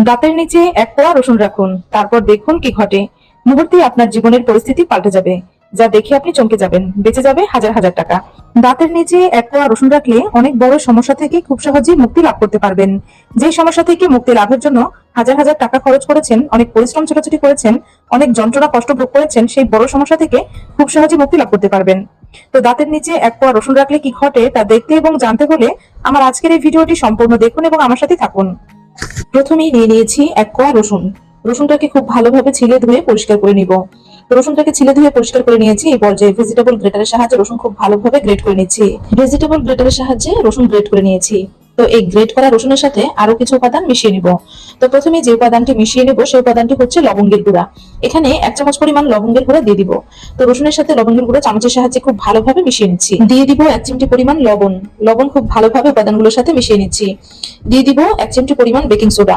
দাঁতের নিচে এক কোয়া রসুন রাখুন, তারপর দেখুন কি ঘটে। মুহূর্তেই আপনার জীবনের পরিস্থিতি পাল্টে যাবে, যা দেখে আপনি চমকে যাবেন। বেঁচে যাবে হাজার হাজার টাকা। দাঁতের নিচে এক কোয়া রসুন রাখলে অনেক বড় সমস্যা থেকে খুব সহজেই মুক্তি লাভ করতে পারবেন। যে সমস্যা থেকে মুক্তি লাভের জন্য হাজার হাজার টাকা খরচ করেছেন, অনেক পরিশ্রম ছোটাছুটি করেছেন, অনেক যন্ত্রণা কষ্ট ভোগ করেছেন, সেই বড় সমস্যা থেকে খুব সহজে মুক্তি লাভ করতে পারবেন। তো দাঁতের নিচে এক কোয়া রসুন রাখলে কি ঘটে তা দেখতে এবং জানতে হলে আমার আজকের এই ভিডিওটি সম্পূর্ণ দেখুন এবং আমার সাথে থাকুন। প্রথমেই নিয়ে নিয়েছি এক কোয়া রসুন। রসুনটাকে খুব ভালোভাবে ছিলে ধুয়ে পরিষ্কার করে নিব। তো রসুনটাকে ছিলে ধুয়ে পরিষ্কার করে নিয়েছি। এই পর্যায়ে ভেজিটেবল গ্রেটারের সাহায্যে রসুন খুব ভালোভাবে গ্রেট করে নিচ্ছি। ভেজিটেবল গ্রেটারের সাহায্যে রসুন গ্রেট করে নিয়েছি। তো এই গ্রেট করা রসুনের সাথে আরো কিছু উপাদান মিশিয়ে নিব। তো প্রথমে যে উপাদানটি মিশিয়ে নেব সেই উপাদানটি হচ্ছে লবঙ্গের গুঁড়া। এখানে 1 চামচ পরিমাণ লবঙ্গের গুঁড়া দিয়ে দিব। তো রসুনের সাথে লবঙ্গের গুঁড়া চামচের সাহায্যে খুব ভালোভাবে মিশিয়ে নিচ্ছি। দিয়ে দিব 1 চিমটি পরিমাণ লবণ। লবণ খুব ভালোভাবে উপাদানগুলোর সাথে মিশিয়ে নিচ্ছি। দিয়ে দিব 1 চিমটি পরিমাণ বেকিং সোডা।